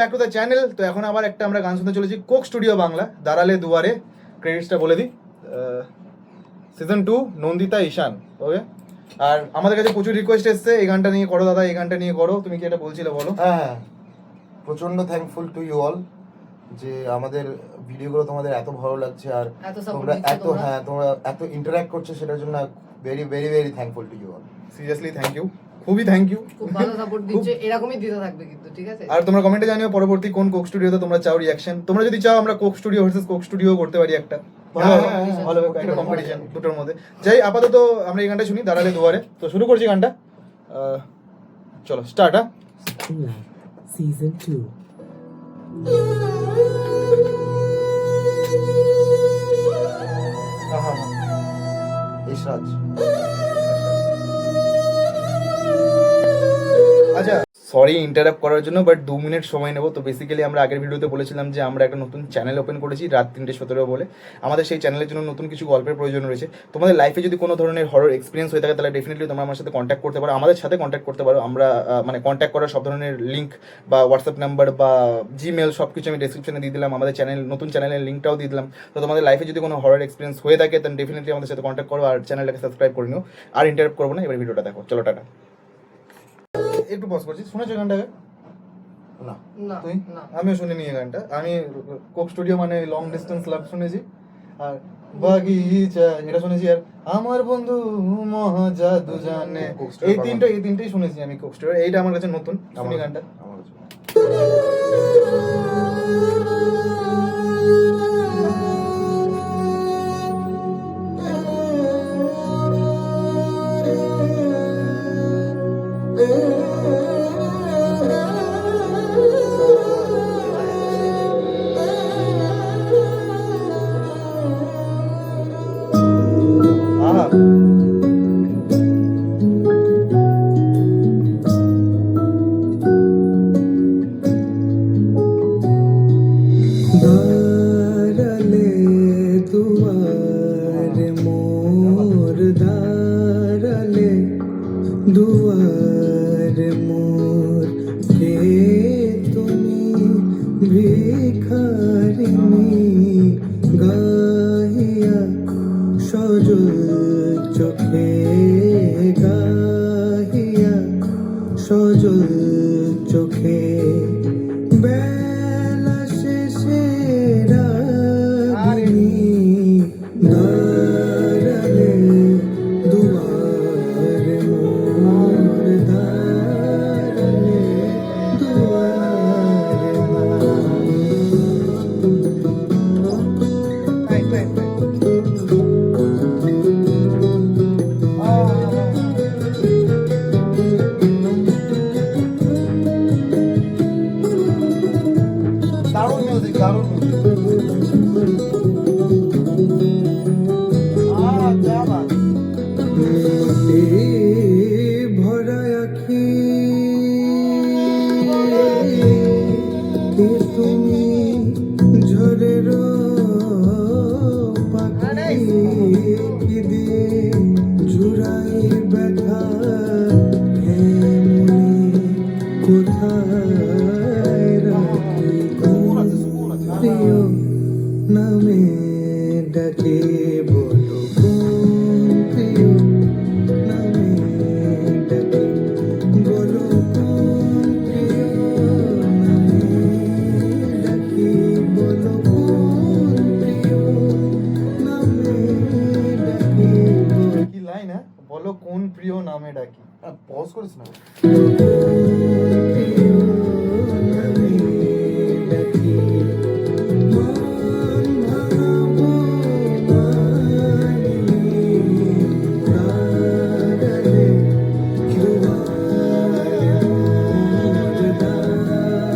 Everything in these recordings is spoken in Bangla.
Back to the channel. তো এখন আবার একটা আমরা গান শুনতে চলেছি কোক স্টুডিও বাংলা, দাঁড়ালে দুয়ারে। ক্রেডিটসটা বলে দিই, সিজন 2 নন্দিতা ঈশান। ওকে, আর আমাদের কাছে প্রচুর রিকোয়েস্ট এসছে এই গানটা নিয়ে করো দাদা, এই গানটা নিয়ে করো। তুমি কি এটা বলছিলে বলো? হ্যাঁ, প্রচন্ড থ্যাঙ্কফুল টু ইউ অল যে আমাদের ভিডিওগুলো তোমাদের এত ভালো লাগছে আর তোমরা এত ইন্টারঅ্যাক্ট করছো, সেটার জন্য very very very thankful to you all. Seriously thank you, খুবই থ্যাংক ইউ, খুব ভালো সাপোর্ট দিচ্ছে, এরকমই দিতে থাকবে কিন্তু, ঠিক আছে? আর তোমরা কমেন্টে জানিও পরবর্তী কোন কোক স্টুডিওতে তোমরা চাও রিঅ্যাকশন। তোমরা যদি চাও আমরা Coke studio versus Coke studio করতে পারি, একটা ভালো একটা কম্পিটিশন দুটোর মধ্যে। যাই, আপাতত আমরা এই গানটা শুনি, দাঁড়ালে দুয়ারে। তো শুরু করছি গানটা, চলো স্টার্ট। Season 2. ইশরাজ, আচ্ছা সরি ইন্টারাপ্ট করার জন্য, বাট 2 মিনিট সময় নেবো। তো বেসিক্যালি আমরা আগের ভিডিওতে বলেছিলাম যে আমরা একটা নতুন চ্যানেল ওপেন করেছি রাত 3:17 বলে। আমাদের সেই চ্যানেলের জন্য নতুন কিছু গল্পের প্রয়োজন রয়েছে। তোমাদের লাইফে যদি কোনো ধরনের হরর এক্সপিরিয়েন্স হয়ে থাকে তাহলে ডেফিনেটলি তোমরা আমার সাথে কন্ট্যাক্ট করতে পারো, আমাদের সাথে কন্ট্যাক্ট করতে পারো। আমরা মানে কন্ট্যাক্ট করার সব ধরনের লিঙ্ক বা হোয়াটসঅ্যাপ নাম্বার বা জিমেল সব কিছু আমি ডেসক্রিপশনে দিয়ে দিলাম। আমাদের নতুন চ্যানেলের লিঙ্কটাও দিয়ে দিলাম। তো তোমাদের লাইফে যদি কোনো হরর এক্সপিরিয়েন্স হয়ে থাকে তাহলে ডেফিনেটলি আমাদের সাথে কন্ট্যাক্ট করো আর চ্যানেলটাকে সাবস্ক্রাইব করে নিও। আর ইন্টারাপ্ট করবো না, এবার ভিডিওটা দেখো, চলো টাটা। একটু পজ করছি, শুনেছো গানটাকে? না না তুই? না, আমিও শুনিনি এই গানটা। আমি কোক স্টুডিও মানে লং ডিস্টেন্স লাভ শুনেছি, আর বাগিচা এটা শুনেছি, আর আমার বন্ধু মহাজাদু জানে, এই তিনটেই শুনেছি আমি কোক স্টুডিও। এইটা আমার কাছে নতুন, শুনি গানটা। আমার কাছে। আহা, দাঁড়ালে দুয়ারে মোর, দাঁড়ালে দুয়ারে মোর, কে তুমি ভিখারিণী গাহিয়া সজল চোখে, গাহিয়া সজল চোখে, বেলা শেষে রাগিনী দাঁড়ালে দুয়ারে মোর, দাঁড়ালে দুয়ারে মোর। Nice nice nice. দারুণ মিউজিক, দারুণ ভরা আখি কে তুমি, ঝড়ের পাখি কি দিয়ে জুড়াই ব্যথা, হে মনে কোথায় রাখি, প্রিয় নামে ডাকে, বলো কোন প্রিয় নামে ডাকে, বলো কোন প্রিয় নামে ডাকি, বলো কোন প্রিয় নামে ডাকি, কি লাইন, হ্যাঁ? বলো কোন প্রিয় নামে ডাকি। পজ করিস না। প্রিয় নামে ডাকি, মন ভাঙাবো মানিনি, দাঁড়ালে দুয়ারে মোর, দাঁড়ালে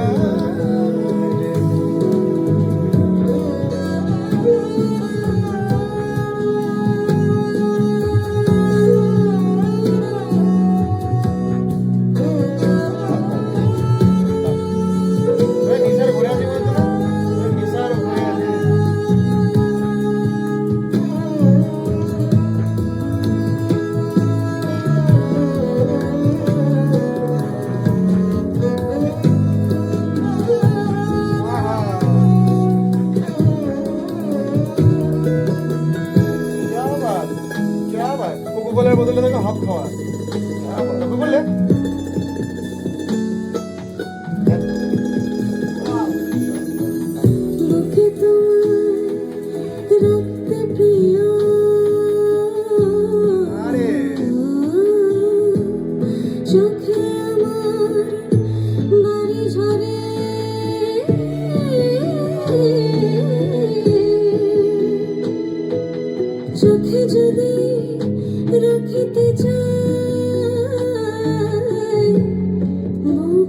দুয়ারে মোর।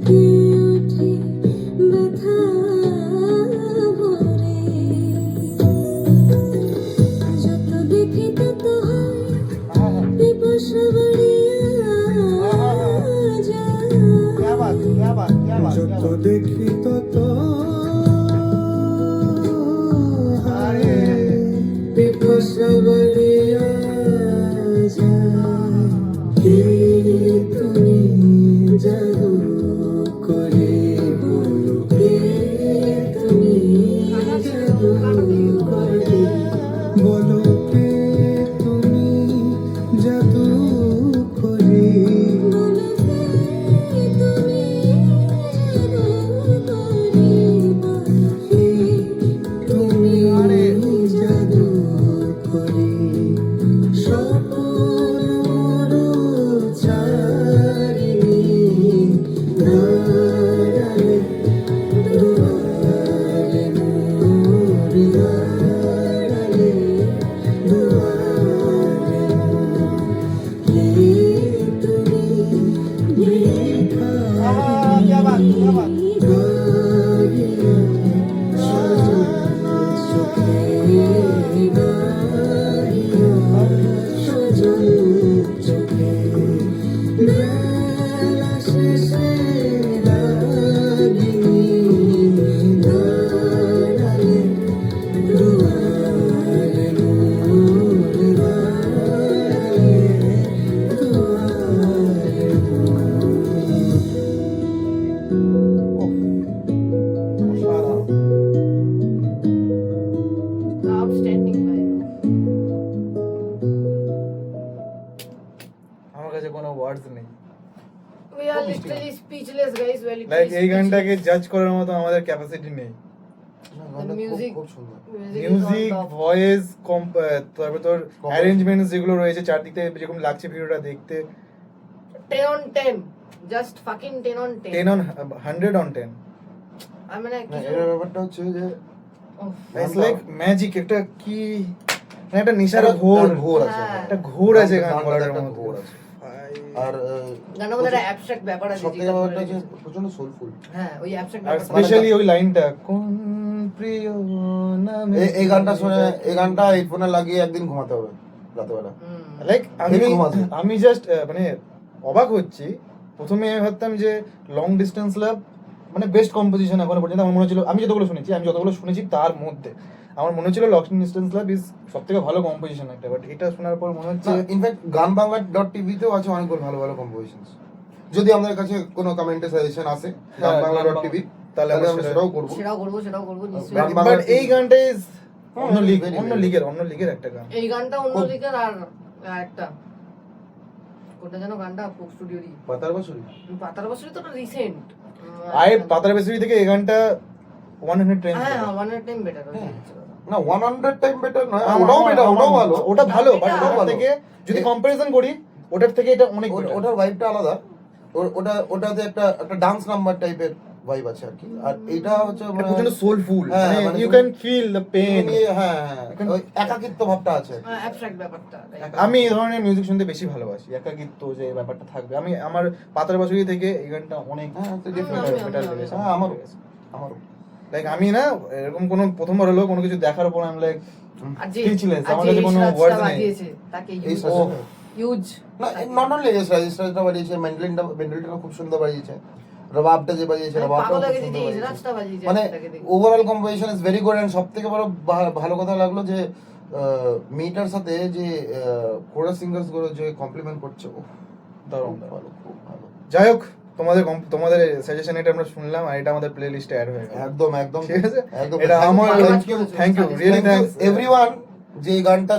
বুকে উঠে ব্যথা ভরে যত দেখি তত হয় পিপাসা বাড়িয়া যায় যত দেখি তত পিপাসা বাড়িয়া যায় কে তুমি জাদু করে বলো কে তুমি জাদু করে বলো কে তুমি জাদু করে বলো কে তুমি জাদু করে বলো কে তুমি জাদু করে স্বপ্ন চারিণী দাঁড়ালে দুয়ারে মোর দাঁড়ালে দুয়ারে মোর কে তুমি ভিখারি গাইয়া সজল চোখে গাইয়া সজল চোখে বেলা শেষে রাগিনী দাঁড়ালে দুয়ারে মোর দাঁড়ালে দুয়ারে আউটস্ট্যান্ডিং ভাই। আমার কাছে কোনো ওয়ার্ডস নেই। We are literally speechless, guys. We are literally like এই speechless. গানটাকে জাজ করার মতো আমাদের ক্যাপাসিটি নেই। গানটা music- খুব সুন্দর। Music is music, on top. Voice, তারপর তোর অ্যারেঞ্জমেন্টস যেগুলো রয়েছে চারদিক থেকে যেরকম লাগছে ভিডিওটা দেখতে 10 on 10. Just fucking 10 on 10. 10 on 100 on 10 I mean, না, এর ব্যাপারটা হচ্ছে যে ইটস লাইক ম্যাজিক। একটা কি মানে একটা নেশার ঘোর ঘোর আছে হ্যাঁ। একটা ঘোর আছে গান গানটাতে করার একটা মধ্যে। ঘোর আছে। ভাই। আর গানের মধ্যে একটা abstract ব্যাপার আছে। সব থেকে যেটা ব্যাপারটা ধরে হচ্ছে রেখেছে। প্রচন্ড সোলফুল। হ্যাঁ, ওই abstract আর ব্যাপারটা। স্পেশালি ওই লাইনটা কোন প্রিয় নামে এই গানটা শুনে এই গানটা হেডফোনে লাগিয়ে একদিন ঘুমাতে হবে রাতেবেলা। হুম। লাইক হেভি ঘুমাতে। আমি জাস্ট মানে অবাক হচ্ছি। প্রথমে আমি ভাবতাম যে লং ডিস্টেন্স লাভ মানে বেস্ট কম্পোজিশন এখনো পর্যন্ত আমার মনে হচ্ছিল। আমি যতগুলো শুনেছি তার মধ্যে আমার মনে হচ্ছিল লং ডিস্টেন্স লাভ ইজ সব থেকে ভালো কম্পোজিশন একটা। বাট এটা শোনার পর মনে হচ্ছে ইনফ্যাক্ট গান বাংলা .tvতেও আছে অনেকগুলো ভালো ভালো কম্পোজিশনস। যদি আমাদের কাছে কোনো কমেন্টে সাজেশন আসে গান বাংলা .tv তাহলে তাহলে আমরা আমরা সেটাও করব। সেটাও করবো গান নিশ্চয়ই। বাংলা বাট এই গানটা ইজ অন্য হ্যাঁ, লিগ very, অন্য very. লিগের একটা গান। এই গানটা অন্য খুব- দিকের আর একটা কোনটা যেন গানটা ফোক স্টুডিওরই পাতার বাসুরি। পাতার বছরই তো রিসেন্ট আই পাতার বেসরি থেকে এই গানটা 110 হ্যাঁ ওয়ান টাইম বেটার না 100 টাইম বেটার নয়, ওটাও বেটার, ওটাও ভালো। ওটা ভালো বাট এটা ওটার ভালো। থেকে যদি কম্পারিজন করি ওটার থেকে এটা অনেক better। ওটার ভাইবটা আলাদা। ওটাতে একটা ডান্স নাম্বার টাইপের ভাইব আছে আর কি। আর এটা হচ্ছে এটা প্রচন্ড সোলফুল হ্যাঁ, মানে মানে ইউ তুমি- ক্যান ফিল দ্য পেইন। হ্যাঁ ওই একাকিত্ব ভাবটা আছে। অ্যাবস্ট্রাক্ট ব্যাপারটা আমি এই ধরনের মিউজিক শুনতে বেশি ভালোবাসি। একাকিত্ব যে ব্যাপারটা থাকবে। আমি আমার পাতার বাসুরি থেকে এই গানটা অনেক হ্যাঁ তো আমি- ডিফারেন্ট। বেটার লেগেছে। হ্যাঁ আমারও। লাইক আমি না এরকম কোনো প্রথমবার হলো কোনো কিছু দেখার পর আমি লাইক আর যে Speechless, আর আমার যে কাছে কোনো এই words সাজটা নেই। বাজিয়েছে তাকে এই হিউজ সাজটা- হিউজ না নট অনলি এস রেজিস্টারটা বাজিয়েছে, মেন্ডেলটা খুব সুন্দর বাজিয়েছে, রবাবটা যে বাজিয়েছে রবাবটা পাগল খুব হয়ে গেছি সুন্দর যে এই বাজিয়েছে। রাজটা বাজিয়েছে মানে তাকে দেখে overall composition is very good. And সবথেকে বড় ভালো কথা লাগলো যে মেয়েটার সাথে যে কোরাস সিঙ্গার্স গুলো যে কমপ্লিমেন্ট করছে, ওহ দারুণ খুব ভালো, খুব ভালো। যাই হোক তোমাদের সাজেশন এটা আমরা শুনলাম আর এটা আমাদের প্লে লিস্টে অ্যাড হয়ে গেল। একদম একদম ঠিক আছে একদম। এটা আমার Thank you, really thanks everyone যে এই গানটা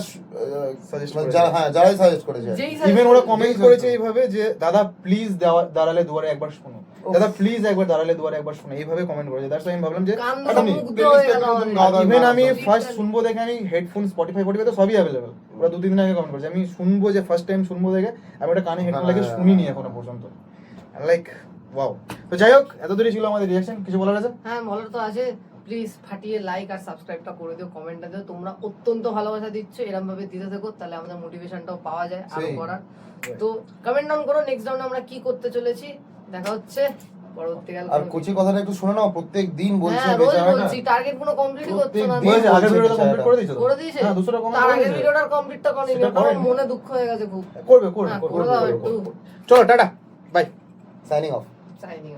Suggest মানে করেছে। যারাই সাজেস্ট করেছে। যেই ইভেন ওরা কমেন্ট Please করেছে also. এইভাবে যে দাদা প্লিজ দাঁড়ালে দুয়ারে একবার শোনো, দাদা প্লিজ একবার দাঁড়ালে দুয়ারে একবার শোনো, এইভাবে কমেন্ট করেছে। দ্যাটস আমি ভাবলাম যে কান একটা ধরে মুগ্ধ হয়ে গেল আমাদের। ইভেন আমি Literally. ফার্স্ট শুনবো দেখে আমি হেডফোন স্পটিফাই তো সবই অ্যাভেলেবল। ওরা 2-3 দিন আগে কমেন্ট করেছে। আমি শুনবো যে ফার্স্ট টাইম শুনবো দেখে আমি ওটা কানে হেডফোন লাগিয়ে শুনিনি এখনো পর্যন্ত। Like wow. তো যাই হোক এত দূরই ছিল আমাদের রিঅ্যাকশন। কিছু বলার আছে? হ্যাঁ বলার তো আছে। প্লিজ ফাটিয়ে লাইক আর সাবস্ক্রাইবটা করে দিও, কমেন্টটা দিও। তোমরা অত্যন্ত ভালোবাসা দিচ্ছ, এরকম ভাবে দিতে থাকো, তাহলে আমাদের মোটিভেশনটাও পাওয়া যায় আরো সেই। করার। তো কমেন্ট ডাউন করো নেক্সট রাউন্ডে আমরা কি করতে চলেছি। দেখা হচ্ছে। পরবর্তীকালে আর কোচি কথাটা একটু শুনে নাও, প্রত্যেক দিন বলছে হ্যাঁ, রোজ বেচারা না। বলছি টার্গেট কোনো কমপ্লিটই করছো না। প্রত্যেক দিন আগের ভিডিওটা বলছে কমপ্লিট করে দিয়েছো তো? করে দিয়েছে? হ্যাঁ 200 টাকা তার আগের ভিডিওটার কমপ্লিটটা করেনি, সেটা ওটা আমার করেনি। মনে দুঃখ হয়ে গেছে খুব। করবে হ্যাঁ, করে দাও একটু। চলো tata bye. Signing off. Signing